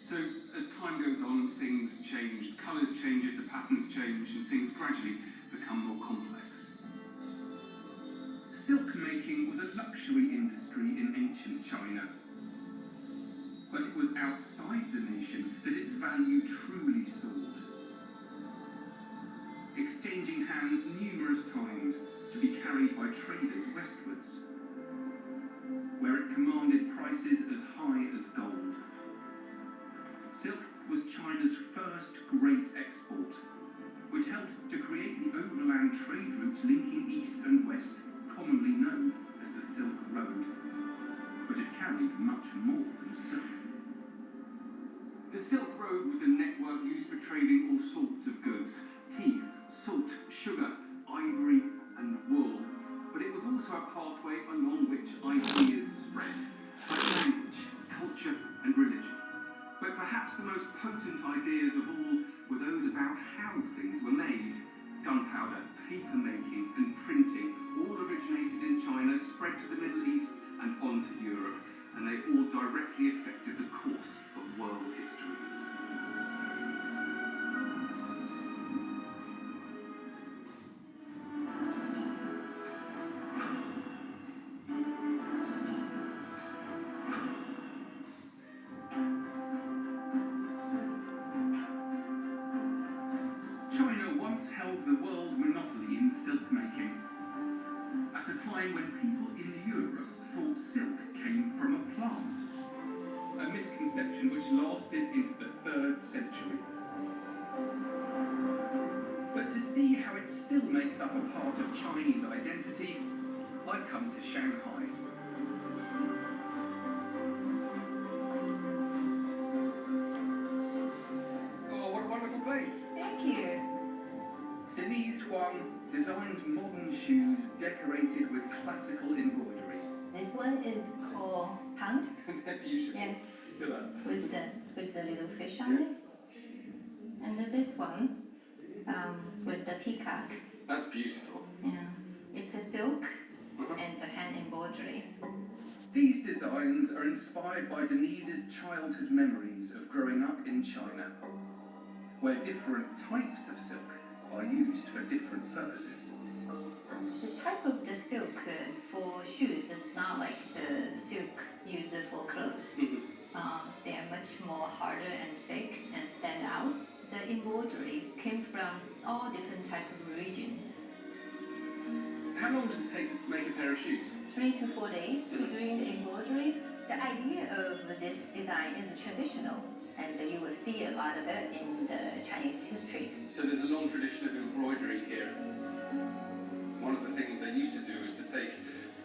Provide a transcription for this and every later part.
So as time goes on, things change, colours changes, the patterns change, and things gradually become more complex. Silk making was a luxury industry in ancient China, but it was outside the nation that its value truly soared, exchanging hands numerous times to be carried by traders westwards, where it commanded prices as high as gold. Silk was China's first great export, which helped to create the overland trade routes linking east and west, commonly known as the Silk Road. But it carried much more than silk. The Silk Road was a network used for trading all sorts of goods: tea, salt, sugar, ivory, and wool. But it was also a pathway along which ideas spread, like language, culture, and religion. But perhaps the most potent ideas of all were those about how things were made. Gunpowder, paper making, and printing all originated in China, spread to the Middle East and onto Europe, and they all directly affected the course of world history. China once held the world monopoly in silk making, at a time when people in Europe thought silk came from a plant, a misconception which lasted into the 3rd century. But to see how it still makes up a part of Chinese identity, I come to Shanghai. Oh, what a wonderful place! Thank you. Denise Huang designs modern shoes decorated with classical embroidery. This one is called pound. They're beautiful. Yeah. Look at that. With the little fish on it. And then this one with the peacock. That's beautiful. Yeah. It's a silk and a hand embroidery. These designs are inspired by Denise's childhood memories of growing up in China, where different types of silk are used for different purposes. The type of the silk for shoes is not like the silk used for clothes. They are much more harder and thick and stand out. The embroidery came from all different types of region. How long does it take to make a pair of shoes? 3 to 4 days to doing the embroidery. The idea of this design is traditional, and you will see a lot of it in the Chinese history. So there's a long tradition of embroidery here. One of the things they used to do was to take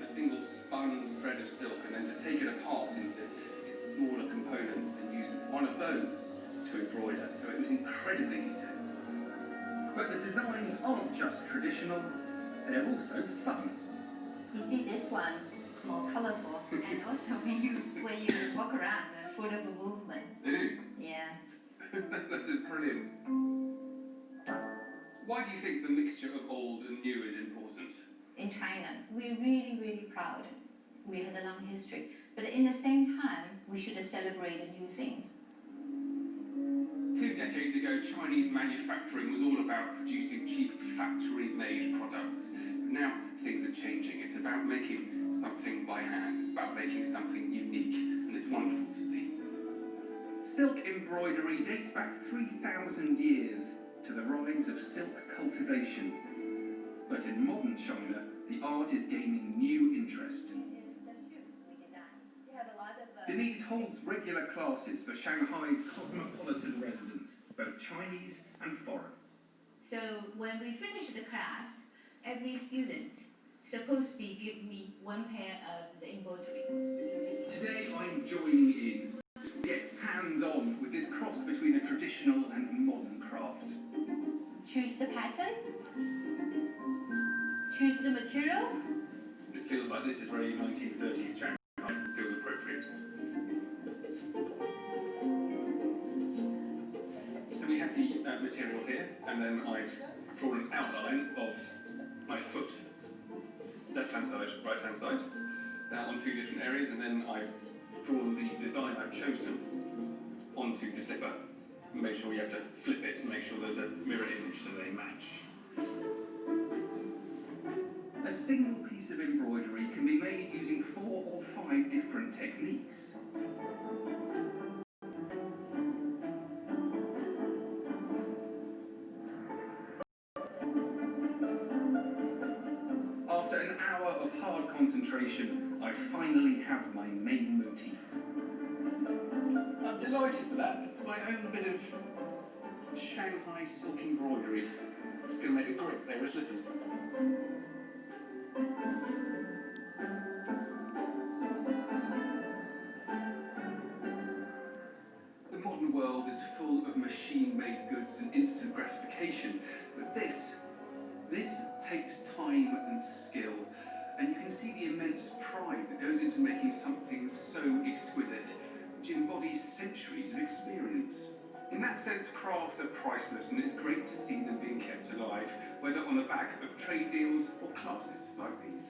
a single spun thread of silk and then to take it apart into its smaller components and use one of those to embroider. So it was incredibly detailed. But the designs aren't just traditional, they're also fun. You see this one, it's more colorful, and also when you walk around, full of movement. They do? Yeah. Brilliant. Why do you think the mixture of old and new is important? In China, we're really, really proud. We had a long history. But in the same time, we should celebrate a new thing. 2 decades ago, Chinese manufacturing was all about producing cheap factory-made products. But now things are changing. It's about making something by hand. It's about making something unique, and it's wonderful to see. Silk embroidery dates back 3,000 years to the rise of silk cultivation. But in modern China, the art is gaining new interest. Denise holds regular classes for Shanghai's cosmopolitan residents, both Chinese and foreign. So when we finish the class, every student supposed to be give me one pair of the embroidery. Today I'm joining in, get hands-on with this cross between a traditional and modern craft. Choose the pattern. Choose the material. It feels like this is very 1930s Shanghai. It feels appropriate. So we have the material here, and then I've drawn an outline of my foot, left-hand side, right-hand side, on 2 different areas, and then I've drawn the design I've chosen onto the slipper. Make sure you have to flip it to make sure there's a mirror image so they match. A single piece of embroidery can be made using 4 or 5 different techniques. After an hour of hard concentration, I finally have my main motif. I'm delighted with that. It's my own bit of Shanghai silk embroidery. It's going to make a great pair of slippers. The modern world is full of machine-made goods and instant gratification, but this takes time and skill, and you can see the immense pride that goes into making something so exquisite, which embodies centuries of experience. In that sense, crafts are priceless, and it's great to see them being kept alive, whether on the back of trade deals or classes like these.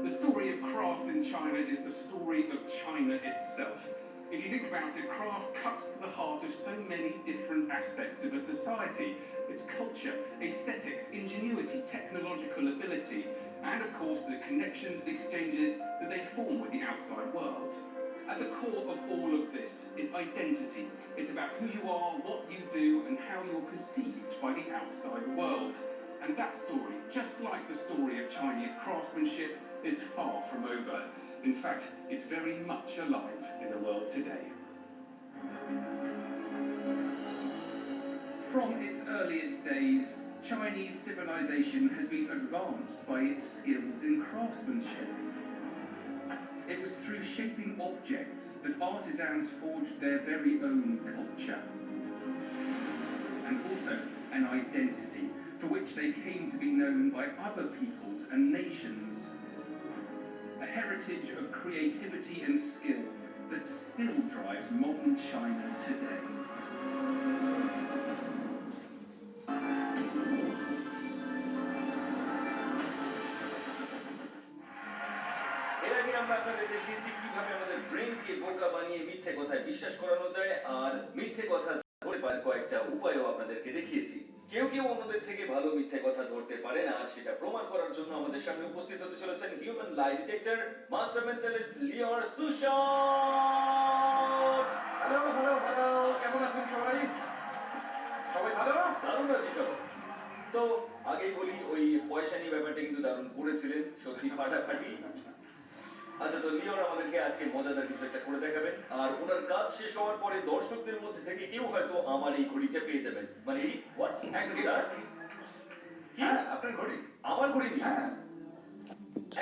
The story of craft in China is the story of China itself. If you think about it, craft cuts to the heart of so many different aspects of a society. Its culture, aesthetics, ingenuity, technological ability, and of course the connections and exchanges that they form with the outside world. At the core of all of this is identity. It's about who you are, what you do, and how you're perceived by the outside world. And that story, just like the story of Chinese craftsmanship, is far from over. In fact, it's very much alive in the world today. From its earliest days, Chinese civilization has been advanced by its skills in craftsmanship. It was through shaping objects that artisans forged their very own culture. And also an identity for which they came to be known by other peoples and nations. A heritage of creativity and skill that still drives modern China today. এর আগে আমরা আপনাদের দেখিয়েছি কিভাবে আমাদের ব্রেনকে বোকা বানিয়ে মিথ্যে কথায় বিশ্বাস করানো যায়, আর মিথ্যে কথা ধরে পাওয়ার কয়েকটা উপায়ও আপনাদেরকে দেখিয়েছি। কেউ কেউ অন্যদের থেকে ভালো মিথ্যে কথা ধরতে পারেন, আর সেটা প্রমাণ করার জন্য আমাদের সামনে উপস্থিত হতে চলেছেন human lie detector master mentalist লিওর সুশান্ত। হ্যালো হ্যালো হ্যালো, কেমন আছেন সবাই? সবাই ভালো? দারুণ আছি সবাই। তো আগেই বলি, ওই পয়সা নিয়ে ব্যাপারটা কিন্তু দারুণ করেছিলেন, সত্যি ফাটাফাটি। আচ্ছা, তো লিওর আমাদেরকে আজকে মজাদার কিছু একটা করে দেখাবেন, আর ওনার কাজ শেষ হওয়ার পরে দর্শকদের মধ্যে থেকে কেউ হয়তো আমার এই ঘড়িটা পেয়ে যাবেন। মানে হোয়াট, এক মিনিট, কি আপনার ঘড়ি? আমার ঘড়ি নিয়ে? হ্যাঁ।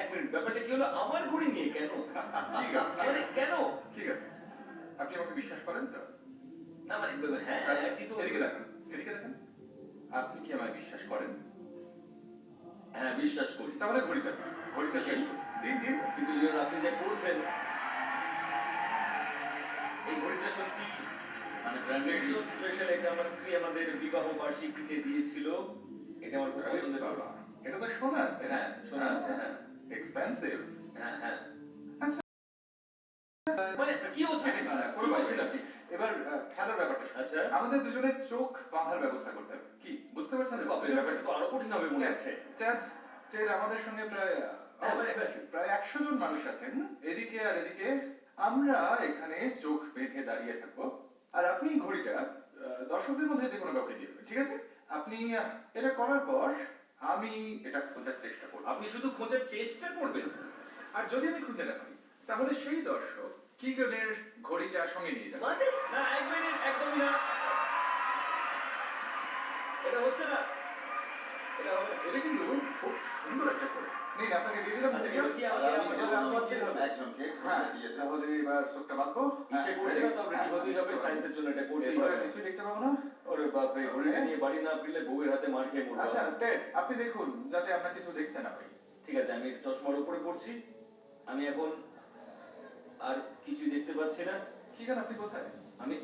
এক মিনিট, ব্যাপারটা কি হলো আমার ঘড়ি নিয়ে? কেন? ঠিক আছে, মানে কেন? ঠিক আছে, আপনি আমাকে বিশ্বাস করেন তো? না মানে হ্যাঁ, আচ্ছা, কিন্তু এদিকে দেখেন, এদিকে দেখেন। আপনি কি আমায় বিশ্বাস করেন? হ্যাঁ, বিশ্বাস করি। তাহলে ঘড়িটা শেষ করুন। দিন দিন। কিন্তু লিওর, আপনি যে করছেন এই ঘড়িটা সত্যি মানে ব্র্যান্ডেড স্পেশাল। এটা আমার স্ত্রী আমাদের বিবাহ বার্ষিকীতে দিয়েছিল। এটা আমার খুব পছন্দের। এটা তো সোনার। হ্যাঁ, সোনা আছে। হ্যাঁ, এক্সপেন্সিভ। হ্যাঁ হ্যাঁ। আচ্ছা, মানে কি হচ্ছে? কই বলছেন আপনি? এবার খেলার ব্যাপারটা। আচ্ছা, আমাদের দুজনের চোখ বাঁধার ব্যবস্থা করতে হবে। কি বুঝতে পারছেন? ব্যাপারটা তো আরো কঠিন হবে মনে হচ্ছে। আমাদের সঙ্গে প্রায় 100 জন মানুষ আছেন, এদিকে আর এদিকে। আমরা এখানে চোখ বেঁধে দাঁড়িয়ে থাকবো, আর আপনি ঘড়িটা দর্শকদের মধ্যে যে কোনো কাউকে দিয়ে দেবেন, ঠিক আছে? আপনি এটা করার পর আমি এটা খোঁজার চেষ্টা করব। আপনি শুধু খোঁজার চেষ্টা করবেন, আর যদি আমি খুঁজে না পাই, তাহলে সেই দর্শক কিগনের ঘড়িটা সঙ্গে নিয়ে যাবে। মানে না, এক মিনিট, একদমই না, এটা হচ্ছে না। এটা কিন্তু খুব সুন্দর একটা করে। নিন, আপনাকে দিয়ে দিলাম। আচ্ছা, এবার কি আমাকে একজনকে দিয়ে, তাহলে এবার চোখটা বাঁধবো। ইচ্ছে করছে না তো আমরা কি হতেই হবে, সায়েন্সের জন্য এটা করতেই হবে। কিছু দেখতে পাবো না। ওরে বাপ রে, ঘড়িটা নিয়ে বাড়ি না ফিরলে বউয়ের হাতে মার খেয়ে মরবো। আচ্ছা টেড, আপনি দেখুন যাতে আমরা কিছু দেখতে না পাই। ঠিক আছে, আমি চশমার উপরে পড়ছি। আমি এখন আর কিছুই দেখতে পাচ্ছি না। কি গান, আপনি কোথায়? আমি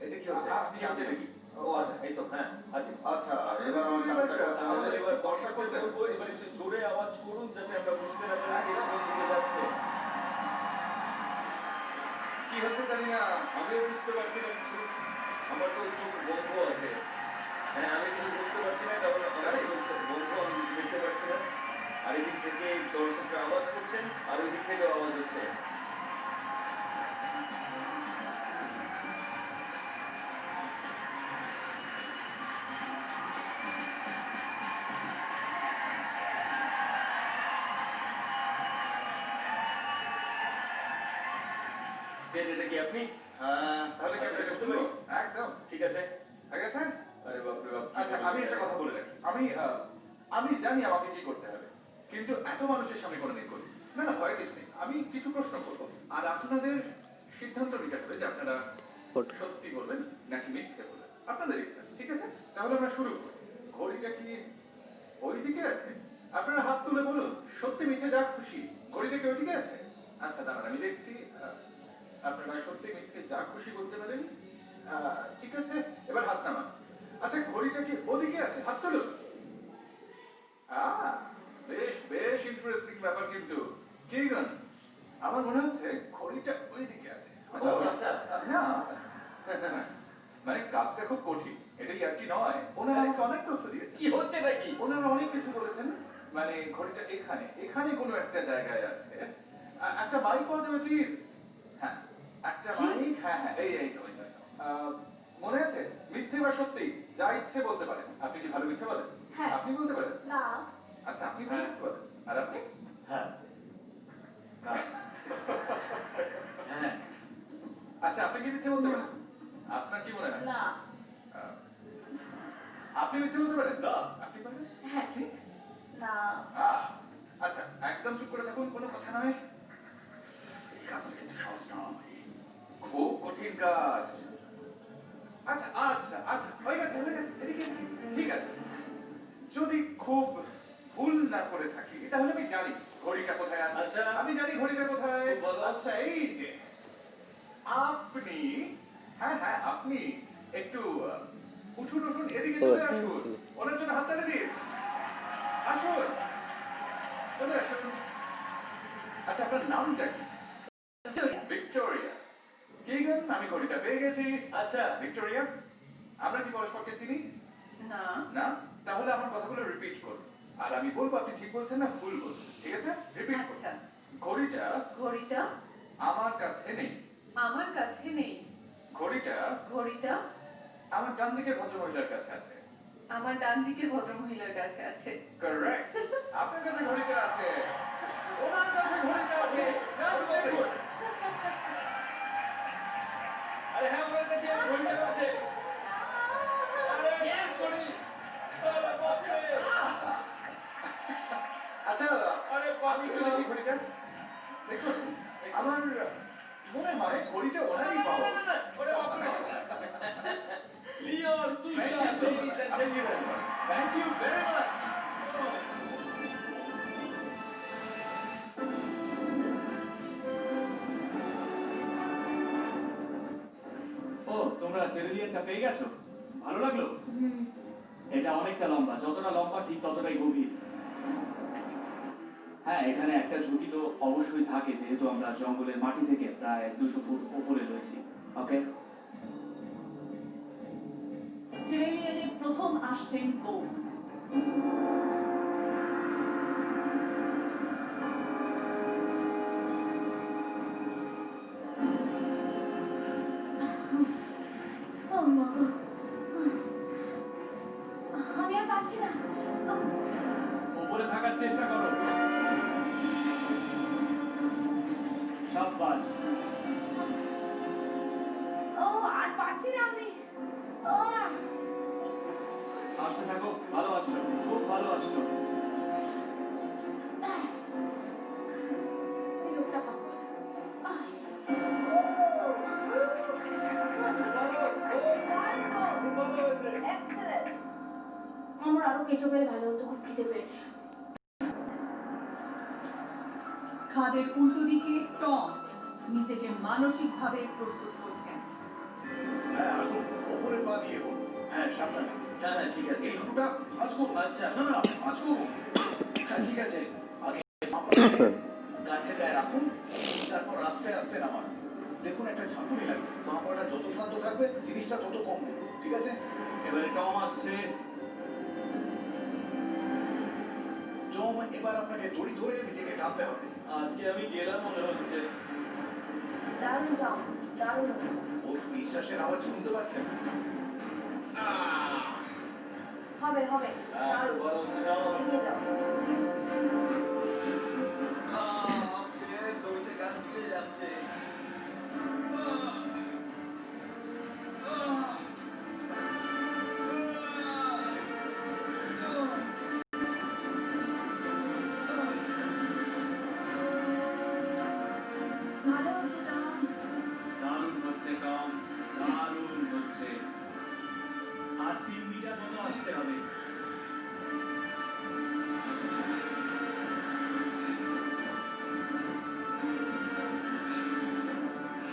এটা কি হচ্ছে? আপনি কি হচ্ছে নাকি? ও আচ্ছা, এই তো হ্যাঁ আছে। আচ্ছা এবার আমার কাজটা করতে হবে। আমাদের এবার দর্শকদের বলবো এবার একটু জোরে আওয়াজ করুন যাতে আমরা বুঝতে না পারি যে কোন দিকে যাচ্ছে। কি হচ্ছে জানি না। আমিও বুঝতে পারছি না কিছু, আমার তো চোখ বন্ধ আছে। হ্যাঁ আমি কিছু বুঝতে পারছি না কারণ আমার চোখ বন্ধ, আমি কিছু দেখতে পাচ্ছি না। আর এদিক থেকে দর্শকরা আওয়াজ করছেন আর ওই দিক থেকেও আওয়াজ হচ্ছে। এটা কি আপনি? তাহলে কি আচ্ছা, আপনাকে করতে বলবো? পারি? একদম ঠিক আছে। ঠিক আছে। আরে বাপরে বাপ। আচ্ছা আমি একটা কথা বলে রাখি, আমি জানি আমাকে কি করতে হবে, কিন্তু এত মানুষের সামনে কোনো দিন করি না। না ভয় কিছু নেই, আমি কিছু প্রশ্ন করবো আর আপনাদের সিদ্ধান্ত নিতে হবে যে আপনারা সত্যি বলবেন নাকি মিথ্যে বলবেন, আপনাদের ইচ্ছা। ঠিক আছে, তাহলে আমরা শুরু করি। ঘড়িটা কি ওই দিকে আছে? আপনারা হাত তুলে বলুন, সত্যি মিথ্যে যা খুশি। ঘড়িটা কি ওই দিকে আছে? আচ্ছা দাঁড়ান আমি দেখছি। আপনারা সত্যি মিথ্যে যা খুশি বলতে পারেন। ঠিক আছে, এবার হাত নামান। আচ্ছা ঘড়িটা কি ওদিকে আছে? হাত তুলুন। বেশ বেশ ইন্টারেস্টিং ব্যাপার কিন্তু। কি গান, আমার মনে হচ্ছে ঘড়িটা ওই দিকে আছে। ও, আচ্ছা। না মানে কাজটা খুব কঠিন, এটা ইয়ার্কি নয়। ওনারা আমাকে অনেক তথ্য দিয়েছে। কি হচ্ছে নাকি? ওনারা অনেক কিছু বলেছেন, মানে ঘড়িটা এখানে এখানে কোনো একটা জায়গায় আছে। একটা মাইক পাওয়া যাবে প্লিজ? হ্যাঁ একটা মাইক। হ্যাঁ হ্যাঁ এই এই তো এই তো, এই তো। মনে আছে? মিথ্যে বা সত্যি যা ইচ্ছে বলতে পারেন। আপনি কি ভালো মিথ্যে বলেন? হ্যাঁ। আপনি বলতে পারেন? না। আচ্ছা আপনি ভালো মিথ্যে বলেন। আর আপনি? হ্যাঁ হ্যাঁ। আচ্ছা আপনি কি মিথ্যে বলতে পারেন? আপনার কি মনে হয়? না। আহ, আপনি মিথ্যে বলতে পারেন? না। আপনি পারেন? হ্যাঁ। আপনি? না। আচ্ছা একদম চুপ করে থাকুন, কোনো কথা নয়। এই কাজটা কিন্তু সহজ নয়, খুব কঠিন কাজ। আচ্ছা আচ্ছা আচ্ছা হয়ে গেছে হয়ে গেছে, এদিকে এদিকে। ঠিক আছে, যদি খুব ভুল না করে থাকি তাহলে আমি জানি ঘড়িটা কোথায় আছে। আচ্ছা। আমি জানি ঘড়িটা কোথায়। খুব ভালো। আচ্ছা এই যে আপনি, হ্যাঁ হ্যাঁ আপনি একটু উঠুন উঠুন, এদিকে চলে আসুন। ওনার জন্য হাত তালি দিন। আসুন, চলে আসুন। আচ্ছা আপনার নামটা কি? ভিক্টোরিয়া। কি গান, আমি ঘড়িটা পেয়ে গেছি। আচ্ছা। ভিক্টোরিয়া, আমরা কি পরস্পরকে চিনি? না। না? তাহলে আমার কথাগুলো রিপিট করুন আর আমি বলবো আপনি ঠিক বলছেন না ভুল বলছেন। ঠিক আছে, রিপিট করুন। আচ্ছা। ঘড়িটা ঘড়িটা আমার কাছে নেই। আমার কাছে নেই। ঘড়িটা ঘড়িটা আমার ডান দিকের ভদ্রমহিলার কাছে আছে। আমার ডান দিকের ভদ্রমহিলার কাছে আছে। কারেক্ট, আপনার কাছে ঘড়িটা আছে, ওনার কাছে ঘড়িটা আছে। যান দেখুন। আরে হ্যাঁ ওনার কাছে ঘড়িটা আছে। আরে ইয়েস ঘড়ি। আরে বাপরে। আচ্ছা আরে আমি একটু দেখি ঘড়িটা। দেখুন আমার মনে হয় ঘড়িটা ওনারই পাওয়া উচিত। ওরে বাপরে। লিও সুশা Thank you so ladies much. and gentlemen. Thank you very much. ও তোমরা জেরেলিয়ানটা পেয়ে গেছো? ভালো লাগলো? এটা অনেকটা লম্বা, যতটা লম্বা ঠিক ততটাই গভীর। হ্যাঁ এখানে একটা ঝুঁকি তো অবশ্যই থাকে যেহেতু আমরা জঙ্গলের মাটি থেকে প্রায় 200 ফুট উপরে রয়েছি। ওকে, জেরেলিয়ানে প্রথম আসছেন বোম। আমি আর পারছি না। উপরে থাকার চেষ্টা করো। সাবধান। ও আর পারছি না আমি। আসতে থাকো, ভালো আসছো, খুব ভালো আসছো। এই লোকটা পাগল। আমার আরো কেঁচো পেলে ভালো হতো, খুব খিদে পেয়েছে। খাদের উল্টো দিকে টম নিজেকে মানসিকভাবে প্রস্তুত করছেন। হ্যাঁ আসুন, ওপরে পা দিয়ে বলুন। হ্যাঁ সাবধানে। হ্যাঁ হ্যাঁ ঠিক আছে। এই হাঁটুটা ভাঁজ করুন। আচ্ছা না না ভাঁজ করুন। হ্যাঁ ঠিক আছে। আগে মাপাটাকে গাছের গায়ে রাখুন, তারপর আস্তে আস্তে নামান। দেখুন একটা ঝাঁকুনি লাগবে, মাপাটা যত শান্ত থাকবে জিনিসটা তত কম নেবে, ঠিক আছে? এবারে টম আসছে। টম, এবার আপনাকে দড়ি ধরে নিজেকে টানতে হবে। আজকে আমি গেলাম মনে হচ্ছে। দারুণ টম, দারুণ হচ্ছে। ওর নিঃশ্বাসের আওয়াজ শুনতে পাচ্ছেন? হবে হবে, দারুণ। বড় হচ্ছে টম। এগিয়ে যাও। দড়িতে গাছ ছিঁড়ে যাচ্ছে। ভালো হচ্ছে টম। দারুণ হচ্ছে টম, দারুণ হচ্ছে। আর 3 মিটার মতো আসতে হবে।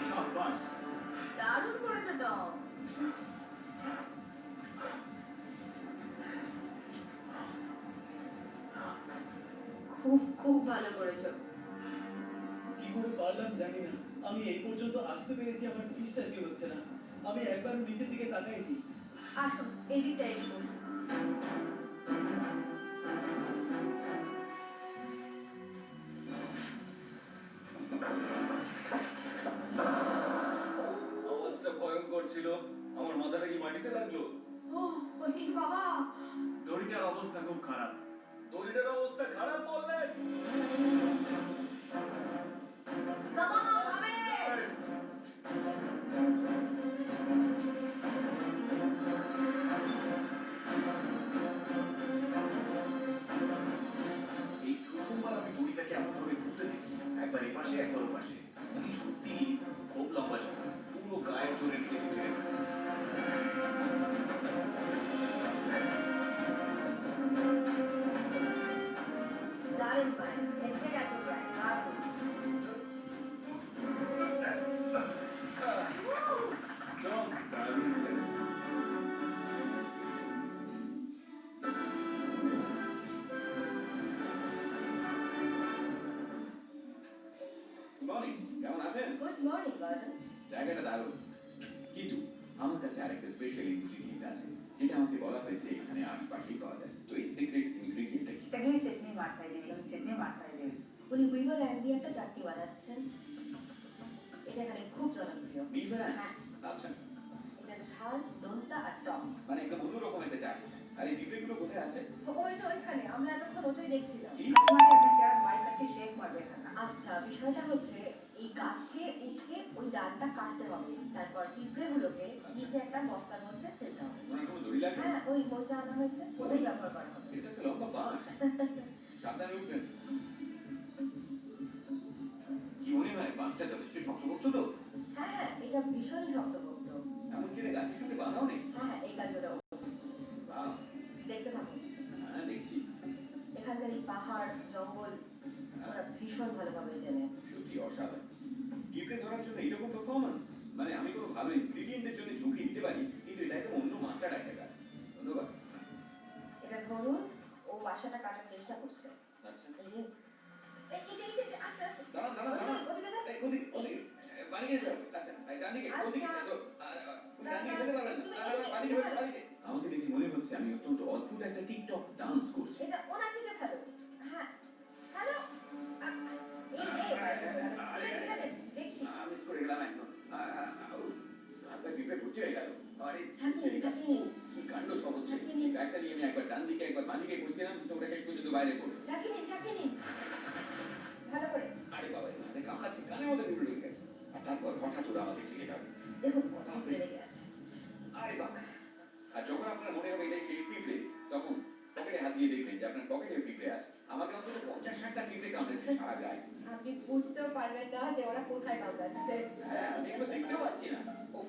সাব্বাস। দারুণ করেছো টম। খুব খুব ভালো করেছো। কি করে পারলাম জানি না। আমি এই পর্যন্ত আসতে পেরেছি আমার বিশ্বাসই হচ্ছে না। আমি একবার নিচের দিকে তাকাইনি। আসো, এই দিকটা এসে বসো। আওয়াজটা ভয়ঙ্কর ছিল, আমার মাথাটা কি মাটিতে লাগলো? ওই বাবা। দড়িটার অবস্থা খুব খারাপ। দড়িটার অবস্থা খারাপ বললেন? বাবা, ভাবে। এই প্রথমবার আমি দড়িটাকে এমনভাবে ঘুরতে দেখছি, একবার এপাশে একবার ওপাশে। মানে সত্যি খুব লম্বা চড়া, পুরো গায়ের জোরে নিজেকে টেনে ফেলেছে। দারুণ ভাই, এসে গেছো প্রায়, দারুণ। টম, দারুণ হয়েছে। মর্নিং, কেমন আছেন? Good morning Gordon. জায়গাটা দারুণ, কিন্তু আমার কাছে আরেকটা স্পেশাল ইনগ্রিডিয়েন্ট আছে যেটা আমাকে বলা হয়েছে এখানে আশপাশেই পাওয়া যায়। তো এই সিক্রেট ইনগ্রিডিয়েন্টটা কি? चटनी चटनी मारता है दिल्ली चटनी मारता है दिल्ली উনি উইভার ল্যান্ড দিয়ে একটা চাটনি বানাচ্ছেন। এটা এখানে খুব জনপ্রিয়। বিভার? হ্যাঁ, আচ্ছা, এটা ঝাল, নোনতা আর টক। মানে একদম অন্যরকম একটা চা। আর এই পিঁপড়েগুলো কোথায় আছে? ওই যে ওইখানে, আমরা এতক্ষণ ওটাই দেখছিলাম। কি? हमारे अपने क्या बाइक करके शेक मार देता है আচ্ছা, বিষয়টা হচ্ছে এই গাছে উঠে ওই ডালটা কাটতে হবে, তারপর পিঁপড়েগুলোকে নিচে একটা বস্তার মধ্যে ফেলতে হবে। ওনার কোনো দড়ি লাগে? হ্যাঁ, ওই বইটা আনা হয়েছে, ওটাই ব্যবহার করা হবে। এটা তো লম্বা বাঁশ। সাবধানে উঠবেন। কি মনে হয় বাঁশটা যথেষ্ট শক্তপোক্ত তো? হ্যাঁ হ্যাঁ, এটা ভীষণই শক্তপোক্ত। এমনকি এটা গাছের সাথে বাঁধাও নেই? হ্যাঁ হ্যাঁ, এই কাজ ওরা বাহ, দেখতে থাকুন। হ্যাঁ দেখছি। এখানকার এই পাহাড়, জঙ্গল ওরা ভীষণ ভালোভাবে চেনে। সত্যি অসাধারণ। পিঁপড়ে ধরার জন্য এইরকম পারফরমেন্স, মানে আমি কোনো ভালো ইনগ্রিডিয়েন্টের জন্য ঝুঁকি দিতে পারি, কিন্তু এটা একদম অন্য মাত্রা রাখে কাজ। ধন্যবাদ। এটা ধরুন, ও বাসাটা কাটার চেষ্টা করছে। আচ্ছা, এই যে, এই, আস্তে আস্তে। দাঁড়ান দাঁড়ান দাঁড়ান। ওদিকে যান। এই, ওদিকে ওদিকে বাদিকে যাও। আচ্ছা, এই ডান দিকে, ওদিকে আচ্ছা। তো, ডান দিকে যেতে পারবেন না। না, না, বাদিকে যাবেন, বাদিকে। আমাকে দেখে মনে হচ্ছে আমি অত্যন্ত অদ্ভুত একটা টিকটক ডান্স করছি। এটা ওনার দিকে ফেলো। হ্যাঁ, ফেলো। ঠিক আছে, দেখছি। মিস করে গেলাম একদম। আপনার পিঁপড়ে ভর্তি হয়ে গেল। আরে ঝাঁকিনি, ঝাঁকিনি। কি কাণ্ড সব হচ্ছে। এই ব্যাগটা নিয়ে আমি একবার ডান দিকে একবার বাদিকে করছিলাম, তো ওটা শেষ পর্যন্ত বাইরে পড়লো। ঝাঁকিনি, ঝাঁকিনি। ভালো করে। আরে বাবা, মানে কামড়াচ্ছে, কানের মধ্যে পিঁপড়ে ঢুকে গেছে। আর তারপর হঠাৎ ওরা আমাকে ছেড়ে যাবে। দেখুন কত বেড়ে গেছে। আরে বাবা। আর যখন আপনার মনে হবে এটাই শেষ পিঁপড়ে, তখন পকেটে হাত দিয়ে দেখবেন যে আপনার পকেটে পিঁপড়ে আছে। আমাকে অন্তত 50-60টা পিঁপড়ে কামড়েছে সারা গায়ে। আপনি বুঝতেও পারবেন না যে ওরা কোথায় কামড়াচ্ছে। হ্যাঁ, আমি এগুলো দেখতেও পাচ্ছি না। উফ,